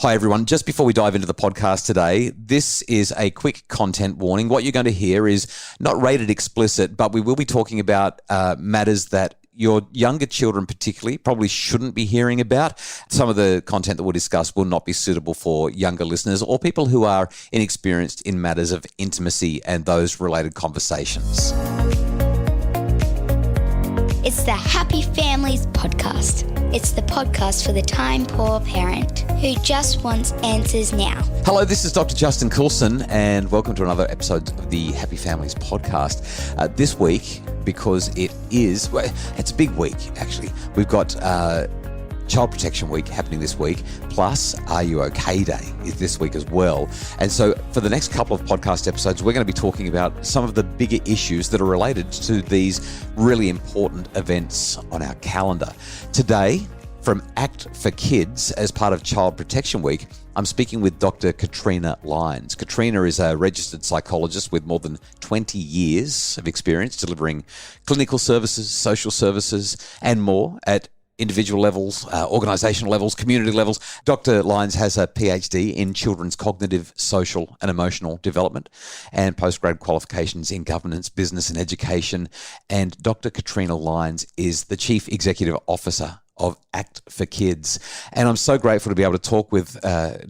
Hi, everyone. Just before we dive into the podcast today, this is a quick content warning. What you're going to hear is not rated explicit, but we will be talking about matters that your younger children particularly probably shouldn't be hearing about. Some of the content that we'll discuss will not be suitable for younger listeners or people who are inexperienced in matters of intimacy and those related conversations. It's the Happy Families Podcast. It's the podcast for the time-poor parent who just wants answers now. Hello, this is Dr. Justin Coulson, and welcome to another episode of the Happy Families Podcast. This week, because it's a big week, actually. We've got Child Protection Week happening this week, plus Are You OK Day is this week as well. And so for the next couple of podcast episodes, we're going to be talking about some of the bigger issues that are related to these really important events on our calendar. Today, from Act for Kids as part of Child Protection Week, I'm speaking with Dr. Katrina Lyons. Katrina is a registered psychologist with more than 20 years of experience delivering clinical services, social services, and more at individual levels, organisational levels, community levels. Dr. Lyons has a PhD in children's cognitive, social and emotional development and postgrad qualifications in governance, business and education. And Dr. Katrina Lyons is the Chief Executive Officer of Act for Kids. And I'm so grateful to be able to talk with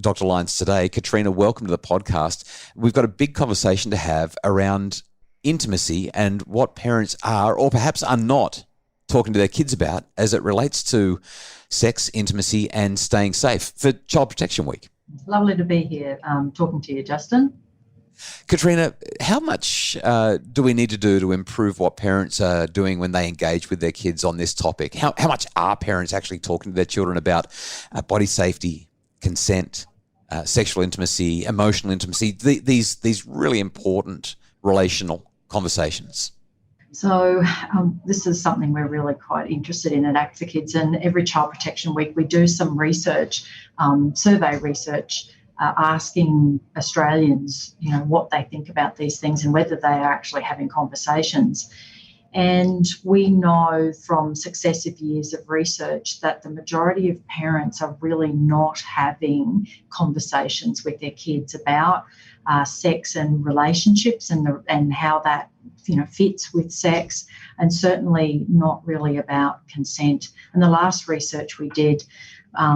Dr. Lyons today. Katrina, welcome to the podcast. We've got a big conversation to have around intimacy and what parents are or perhaps are not talking to their kids about as it relates to sex, intimacy and staying safe for Child Protection Week. Lovely to be here talking to you, Justin. Katrina, how much do we need to do to improve what parents are doing when they engage with their kids on this topic? How much are parents actually talking to their children about body safety, consent, sexual intimacy, emotional intimacy, these really important relational conversations? So this is something we're really quite interested in at Act for Kids, and every Child Protection Week we do some research, survey research, asking Australians, what they think about these things and whether they are actually having conversations. And we know from successive years of research that the majority of parents are really not having conversations with their kids about sex and relationships and how that fits with sex, and certainly not really about consent. And the last research we did,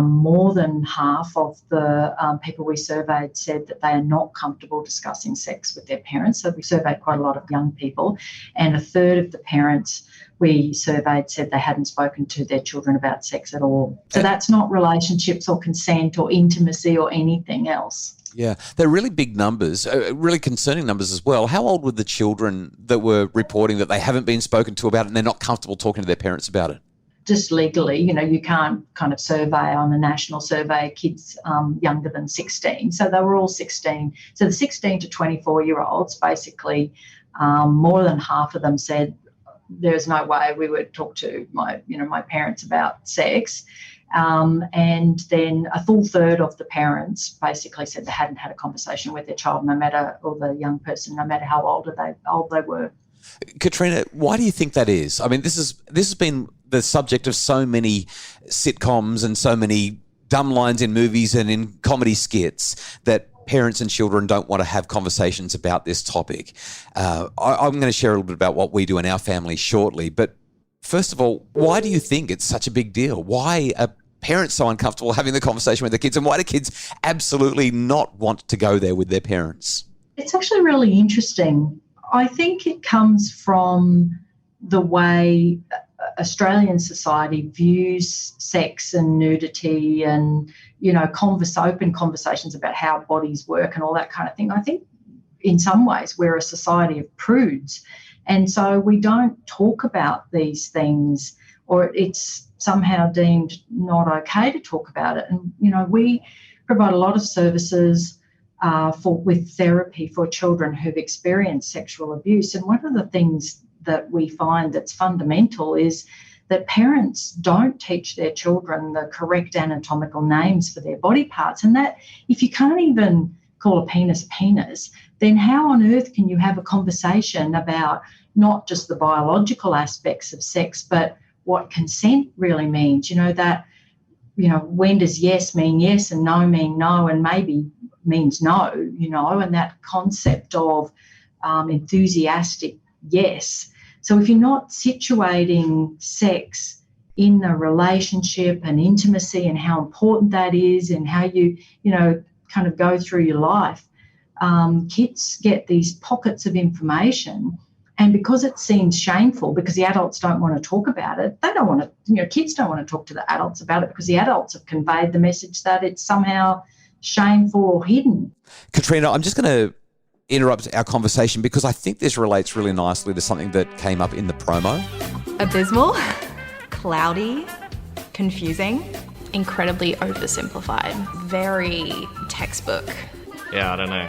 more than half of the people we surveyed said that they are not comfortable discussing sex with their parents. So we surveyed quite a lot of young people, and a third of the parents we surveyed said they hadn't spoken to their children about sex at all. So that's not relationships or consent or intimacy or anything else. Yeah, they're really big numbers, really concerning numbers as well. How old were the children that were reporting that they haven't been spoken to about it and they're not comfortable talking to their parents about it? Just legally, you can't kind of survey on a national survey kids younger than 16. So they were all 16. So the 16 to 24-year-olds, basically, more than half of them said there's no way we would talk to my parents about sex. And then a full third of the parents basically said they hadn't had a conversation with their child, or the young person, no matter how old they were. Katrina, why do you think that is? I mean, this has been the subject of so many sitcoms and so many dumb lines in movies and in comedy skits that parents and children don't want to have conversations about this topic. I'm going to share a little bit about what we do in our family shortly, but first of all, why do you think it's such a big deal? Why are parents so uncomfortable having the conversation with their kids, and why do kids absolutely not want to go there with their parents? It's actually really interesting. I think it comes from the way Australian society views sex and nudity and, open conversations about how bodies work and all that kind of thing. I think in some ways we're a society of prudes. And so we don't talk about these things, or it's somehow deemed not okay to talk about it. And, we provide a lot of services with therapy for children who've experienced sexual abuse. And one of the things that we find that's fundamental is that parents don't teach their children the correct anatomical names for their body parts. And that if you can't even call a penis, then how on earth can you have a conversation about not just the biological aspects of sex, but what consent really means? That when does yes mean yes and no mean no and maybe means no, and that concept of enthusiastic yes. So if you're not situating sex in the relationship and intimacy and how important that is and how you, kind of go through your life, kids get these pockets of information. And because it seems shameful, because the adults don't want to talk about it, they don't want to, kids don't want to talk to the adults about it because the adults have conveyed the message that it's somehow shameful or hidden. Katrina, I'm just going to interrupt our conversation because I think this relates really nicely to something that came up in the promo. Abysmal, cloudy, confusing, incredibly oversimplified, very textbook. Yeah, I don't know.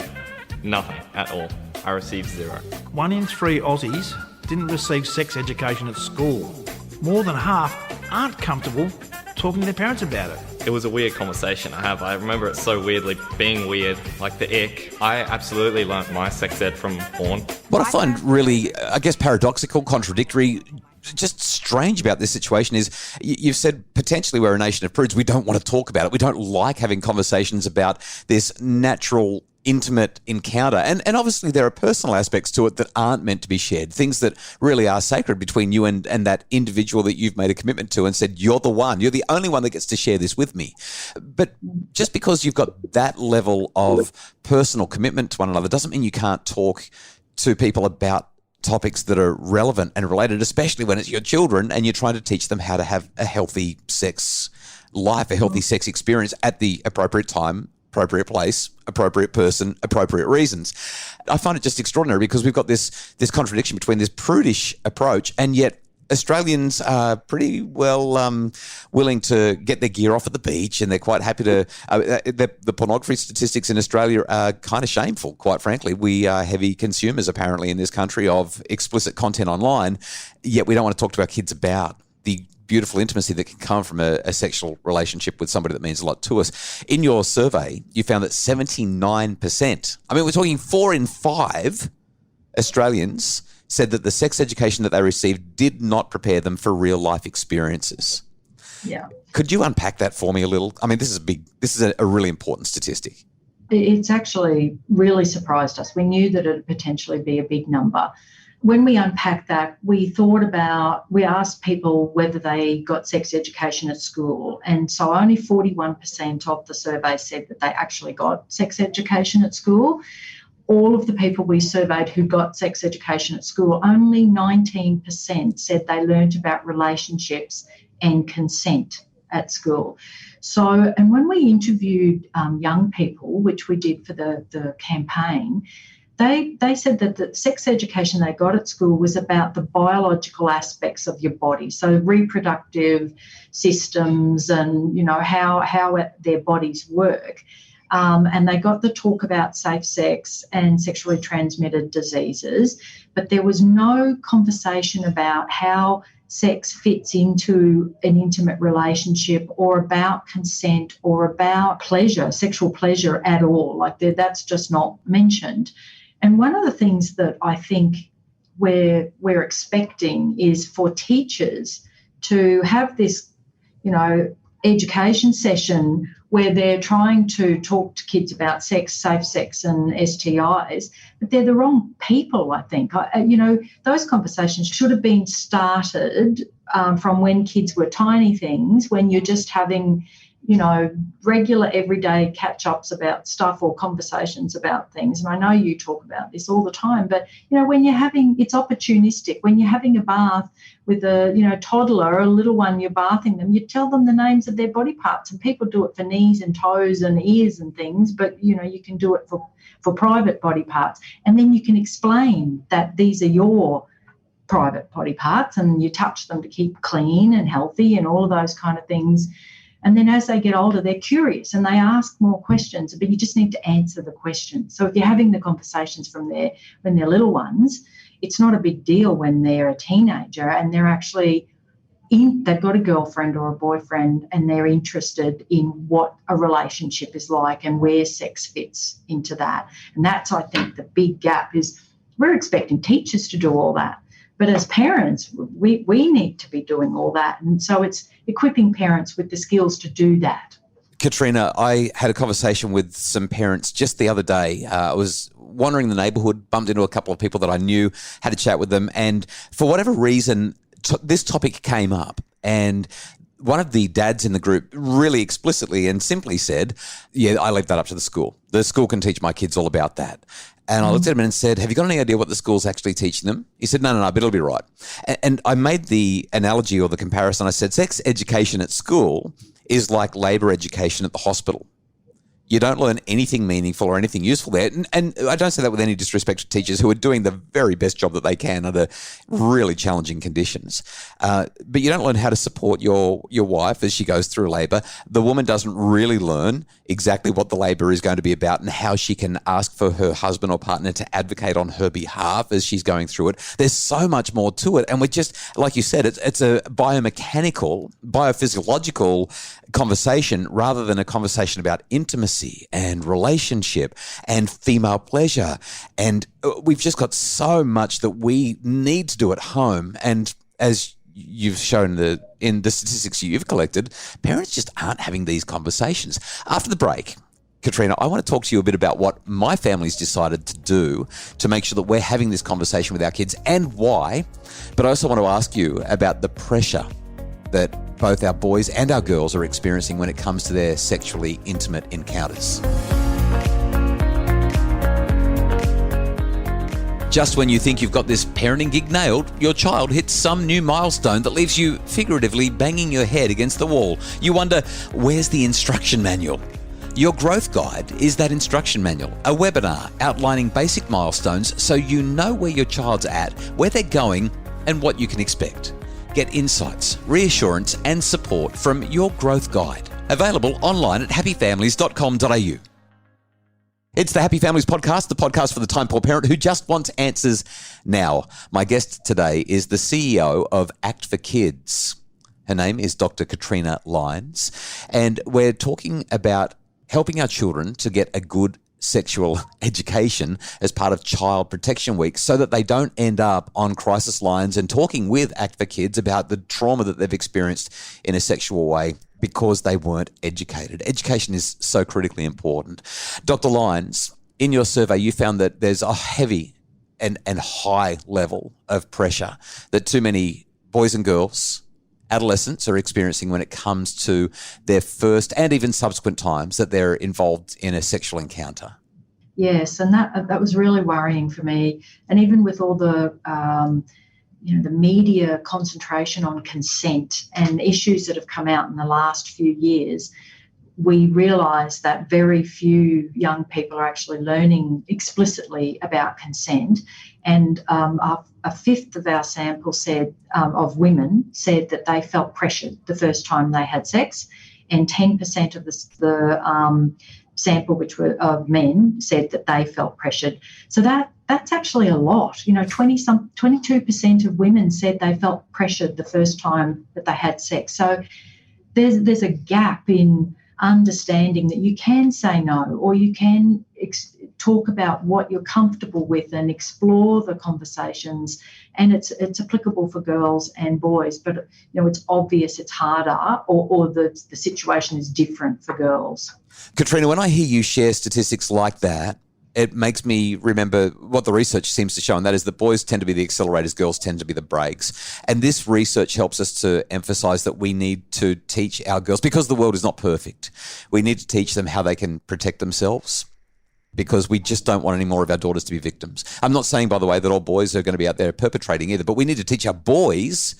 Nothing at all. I received 0. 1 in 3 Aussies didn't receive sex education at school. More than half aren't comfortable talking to their parents about it. It was a weird conversation I remember it so weirdly being weird, like the ick. I absolutely learnt my sex ed from porn. What I find really, paradoxical, contradictory, just strange about this situation is you've said potentially we're a nation of prudes. We don't want to talk about it. We don't like having conversations about this natural, intimate encounter. And obviously there are personal aspects to it that aren't meant to be shared, things that really are sacred between you and that individual that you've made a commitment to and said, you're the only one that gets to share this with me. But just because you've got that level of personal commitment to one another doesn't mean you can't talk to people about topics that are relevant and related, especially when it's your children and you're trying to teach them how to have a healthy sex life, a healthy sex experience at the appropriate time, appropriate place, appropriate person, appropriate reasons. I find it just extraordinary because we've got this contradiction between this prudish approach and yet Australians are pretty well willing to get their gear off at the beach and they're quite happy to... the pornography statistics in Australia are kind of shameful, quite frankly. We are heavy consumers, apparently, in this country of explicit content online, yet we don't want to talk to our kids about the beautiful intimacy that can come from a sexual relationship with somebody that means a lot to us. In your survey, you found that 79%, we're talking 4 in 5 Australians said that the sex education that they received did not prepare them for real life experiences. Yeah. Could you unpack that for me a little? This is a really important statistic. It's actually really surprised us. We knew that it would potentially be a big number. When we unpacked that, we asked people whether they got sex education at school. And so only 41% of the survey said that they actually got sex education at school. All of the people we surveyed who got sex education at school, only 19% said they learned about relationships and consent at school. So, and when we interviewed young people, which we did for the campaign, they said that the sex education they got at school was about the biological aspects of your body, so reproductive systems and, how their bodies work. And they got the talk about safe sex and sexually transmitted diseases, but there was no conversation about how sex fits into an intimate relationship or about consent or about pleasure, sexual pleasure at all. Like that's just not mentioned. And one of the things that I think we're expecting is for teachers to have this, education session where they're trying to talk to kids about sex, safe sex and STIs, but they're the wrong people, I think. Those conversations should have been started from when kids were tiny things, when you're just having, regular everyday catch-ups about stuff or conversations about things. And I know you talk about this all the time, but, when you're having, it's opportunistic. When you're having a bath with a, toddler or a little one, you're bathing them, you tell them the names of their body parts, and people do it for knees and toes and ears and things, but, you can do it for private body parts. And then you can explain that these are your private body parts and you touch them to keep clean and healthy and all of those kind of things. And then as they get older, they're curious and they ask more questions, but you just need to answer the questions. So if you're having the conversations when they're little ones, it's not a big deal when they're a teenager and they're actually they've got a girlfriend or a boyfriend and they're interested in what a relationship is like and where sex fits into that. And that's, I think, the big gap is we're expecting teachers to do all that. But as parents, we need to be doing all that. And so it's equipping parents with the skills to do that. Katrina, I had a conversation with some parents just the other day. I was wandering the neighbourhood, bumped into a couple of people that I knew, had a chat with them, and for whatever reason, this topic came up. And one of the dads in the group really explicitly and simply said, yeah, I leave that up to the school. The school can teach my kids all about that. And I looked at him and said, have you got any idea what the school's actually teaching them? He said, no, but it'll be right. And I made the analogy or the comparison. I said, sex education at school is like labour education at the hospital. You don't learn anything meaningful or anything useful there. And I don't say that with any disrespect to teachers who are doing the very best job that they can under really challenging conditions. But you don't learn how to support your wife as she goes through labour. The woman doesn't really learn exactly what the labour is going to be about and how she can ask for her husband or partner to advocate on her behalf as she's going through it. There's so much more to it. And we're just, like you said, it's a biomechanical, biophysiological conversation rather than a conversation about intimacy and relationship and female pleasure. And we've just got so much that we need to do at home. And as you've shown in the statistics you've collected, parents just aren't having these conversations. After the break, Katrina, I want to talk to you a bit about what my family's decided to do to make sure that we're having this conversation with our kids and why. But I also want to ask you about the pressure that both our boys and our girls are experiencing when it comes to their sexually intimate encounters. Just when you think you've got this parenting gig nailed, your child hits some new milestone that leaves you figuratively banging your head against the wall. You wonder, where's the instruction manual? Your growth guide is that instruction manual, a webinar outlining basic milestones so you know where your child's at, where they're going, and what you can expect. Get insights, reassurance, and support from your growth guide. Available online at happyfamilies.com.au. It's the Happy Families Podcast, the podcast for the time-poor parent who just wants answers now. My guest today is the CEO of Act for Kids. Her name is Dr. Katrina Lyons, and we're talking about helping our children to get a good sexual education as part of Child Protection Week so that they don't end up on crisis lines, and talking with Act for Kids about the trauma that they've experienced in a sexual way because they weren't educated. Education is so critically important. Dr. Lyons, in your survey, you found that there's a heavy and high level of pressure that too many boys and girls, adolescents, are experiencing when it comes to their first and even subsequent times that they're involved in a sexual encounter. Yes, and that was really worrying for me. And even with all the the media concentration on consent and issues that have come out in the last few years, we realise that very few young people are actually learning explicitly about consent. And a fifth of our sample said, of women said that they felt pressured the first time they had sex, and 10% of the sample, which were of men, said that they felt pressured. So that's actually a lot. 22% of women said they felt pressured the first time that they had sex. So there's a gap in understanding that you can say no, or you can talk about what you're comfortable with and explore the conversations. And it's applicable for girls and boys, but it's obvious it's harder, or the situation is different for girls. Katrina, when I hear you share statistics like that, it makes me remember what the research seems to show, and that is that boys tend to be the accelerators, girls tend to be the brakes. And this research helps us to emphasise that we need to teach our girls, because the world is not perfect, we need to teach them how they can protect themselves, because we just don't want any more of our daughters to be victims. I'm not saying, by the way, that all boys are going to be out there perpetrating either, but we need to teach our boys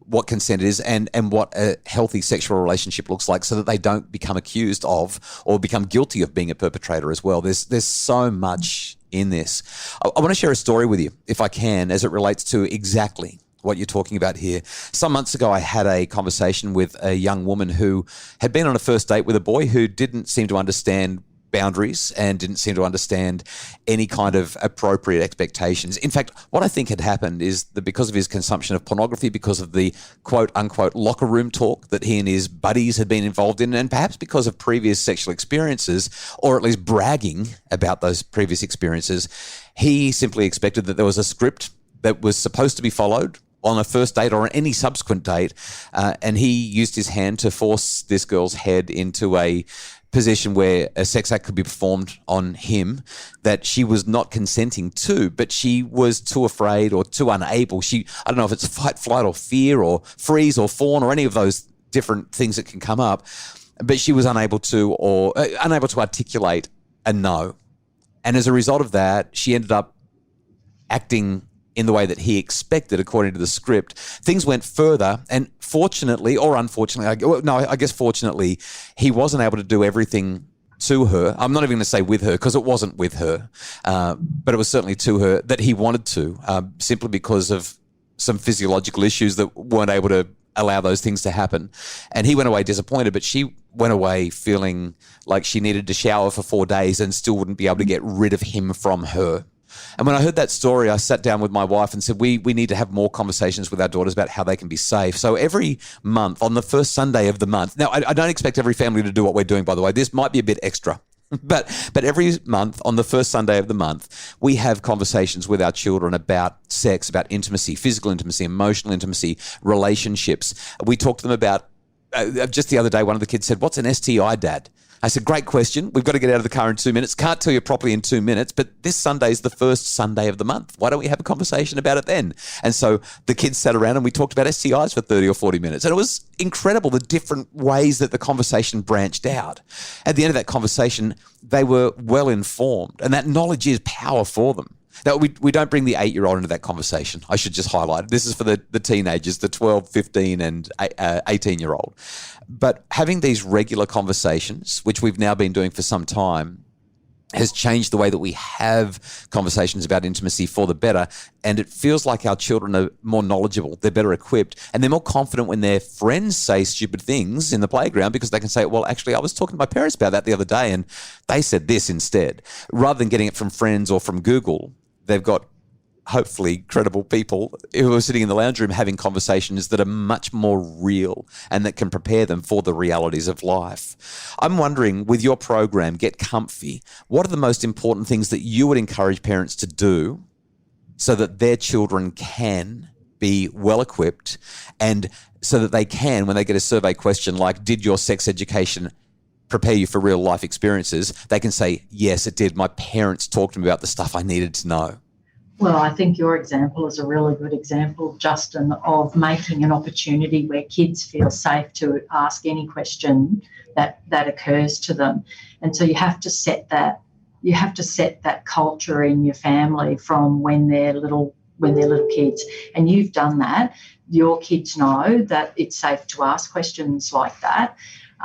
what consent is and what a healthy sexual relationship looks like, so that they don't become accused of or become guilty of being a perpetrator as well. There's so much in this. I want to share a story with you, if I can, as it relates to exactly what you're talking about here. Some months ago, I had a conversation with a young woman who had been on a first date with a boy who didn't seem to understand boundaries and didn't seem to understand any kind of appropriate expectations. In fact, what I think had happened is that because of his consumption of pornography, because of the quote-unquote locker room talk that he and his buddies had been involved in, and perhaps because of previous sexual experiences, or at least bragging about those previous experiences, he simply expected that there was a script that was supposed to be followed on a first date or on any subsequent date, and he used his hand to force this girl's head into a position where a sex act could be performed on him that she was not consenting to, but she was too afraid or too unable. I don't know if it's fight, flight, or fear, or freeze, or fawn, or any of those different things that can come up, but she was unable to articulate a no. And as a result of that, she ended up acting in the way that he expected, according to the script. Things went further, and fortunately, or unfortunately, I guess fortunately, he wasn't able to do everything to her. I'm not even going to say with her, because it wasn't with her, but it was certainly to her that he wanted to, simply because of some physiological issues that weren't able to allow those things to happen. And he went away disappointed, but she went away feeling like she needed to shower for 4 days and still wouldn't be able to get rid of him from her. And when I heard that story, I sat down with my wife and said, we need to have more conversations with our daughters about how they can be safe. So every month, on the first Sunday of the month, now I don't expect every family to do what we're doing, by the way. This might be a bit extra. But every month, on the first Sunday of the month, we have conversations with our children about sex, about intimacy, physical intimacy, emotional intimacy, relationships. We talk to them about, just the other day, one of the kids said, "What's an STI, Dad?" I said, "Great question. We've got to get out of the car in 2 minutes. Can't tell you properly in 2 minutes, but this Sunday is the first Sunday of the month. Why don't we have a conversation about it then?" And so the kids sat around and we talked about STIs for 30 or 40 minutes. And it was incredible, the different ways that the conversation branched out. At the end of that conversation, they were well informed, and that knowledge is power for them. Now, we don't bring the 8-year-old into that conversation. I should just highlight. This is for the teenagers, the 12, 15 and 18-year-old. But having these regular conversations, which we've now been doing for some time, has changed the way that we have conversations about intimacy for the better. And it feels like our children are more knowledgeable, they're better equipped, and they're more confident when their friends say stupid things in the playground, because they can say, "Well, actually, I was talking to my parents about that the other day and they said this instead." Rather than getting it from friends or from Google, they've got hopefully credible people who are sitting in the lounge room having conversations that are much more real and that can prepare them for the realities of life. I'm wondering, with your program, Get Comfy, what are the most important things that you would encourage parents to do so that their children can be well equipped, and so that they can, when they get a survey question like, "Did your sex education prepare you for real life experiences?" they can say, "Yes, it did. My parents talked to me about the stuff I needed to know"? Well, I think your example is a really good example, Justin, of making an opportunity where kids feel safe to ask any question that occurs to them. And so you have to set that culture in your family from when they're little kids. And you've done that. Your kids know that it's safe to ask questions like that.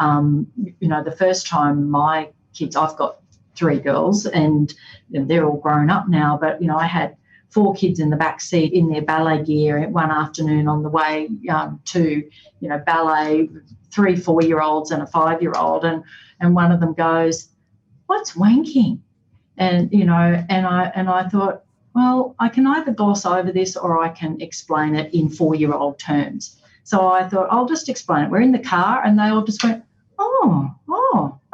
The first time my kids, I've got 3 girls and they're all grown up now, but, I had 4 kids in the back seat in their ballet gear one afternoon on the way to, ballet, 3 4-year-olds and a 5-year-old. And one of them goes, "What's wanking?" And, I thought, well, I can either gloss over this or I can explain it in 4-year-old terms. So I thought, I'll just explain it. We're in the car and they all just went, oh,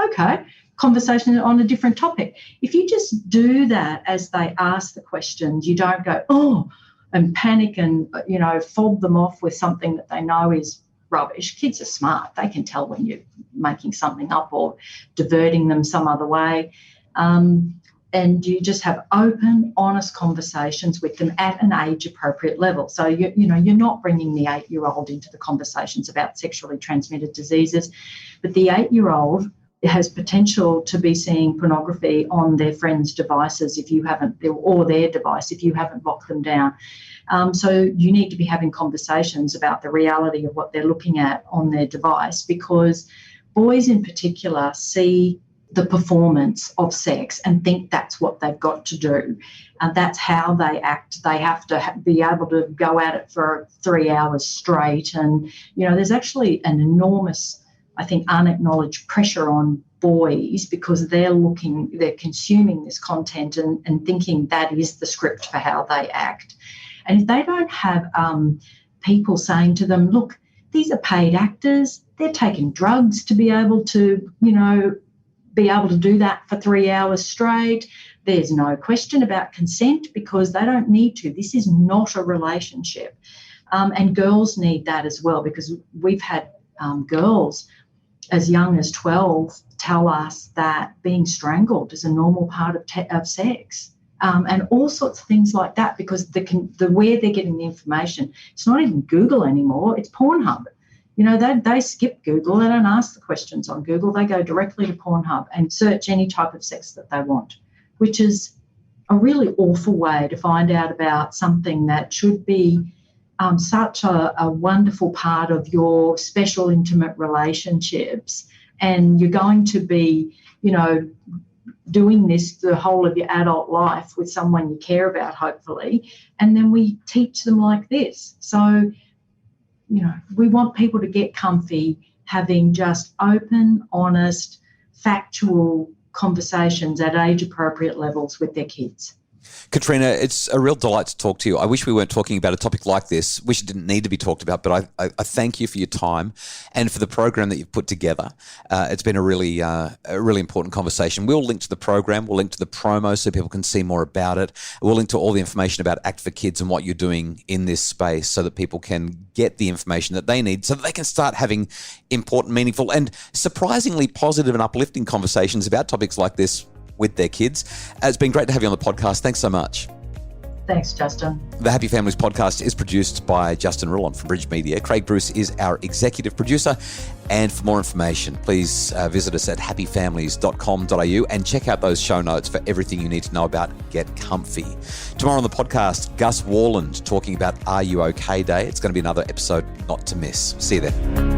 okay. Conversation on a different topic. If you just do that as they ask the questions, you don't go, "Oh," and panic and, fob them off with something that they know is rubbish. Kids are smart. They can tell when you're making something up or diverting them some other way. And you just have open, honest conversations with them at an age-appropriate level. So, you're not bringing the 8-year-old into the conversations about sexually transmitted diseases, but the 8-year-old has potential to be seeing pornography on their friends' devices or their device if you haven't locked them down. So you need to be having conversations about the reality of what they're looking at on their device, because boys in particular see the performance of sex and think that's what they've got to do. And that's how they act. They have to be able to go at it for 3 hours straight. And, there's actually an enormous, I think, unacknowledged pressure on boys because they're consuming this content and thinking that is the script for how they act. And if they don't have people saying to them, "Look, these are paid actors, they're taking drugs to be able to, do that for 3 hours straight. There's no question about consent because they don't need to. This is not a relationship. And girls need that as well, because we've had girls as young as 12 tell us that being strangled is a normal part of sex. And all sorts of things like that, because the where they're getting the information, it's not even Google anymore, it's Pornhub. They skip Google. They don't ask the questions on Google. They go directly to Pornhub and search any type of sex that they want, which is a really awful way to find out about something that should be such a wonderful part of your special intimate relationships. And you're going to be, doing this the whole of your adult life with someone you care about, hopefully. And then we teach them like this. So, we want people to get comfy having just open, honest, factual conversations at age-appropriate levels with their kids. Katrina, it's a real delight to talk to you. I wish we weren't talking about a topic like this. Wish it didn't need to be talked about, but I thank you for your time and for the program that you've put together. It's been a really important conversation. We'll link to the program. We'll link to the promo so people can see more about it. We'll link to all the information about Act for Kids and what you're doing in this space so that people can get the information that they need so that they can start having important, meaningful, and surprisingly positive and uplifting conversations about topics like this with their kids. It's been great to have you on the podcast. Thanks so much. Thanks, Justin. The Happy Families podcast is produced by Justin Rulon from Bridge Media. Craig Bruce is our executive producer. And for more information, please visit us at happyfamilies.com.au and check out those show notes for everything you need to know about Get Comfy. Tomorrow on the podcast, Gus Warland talking about Are You OK Day. It's going to be another episode not to miss. See you there.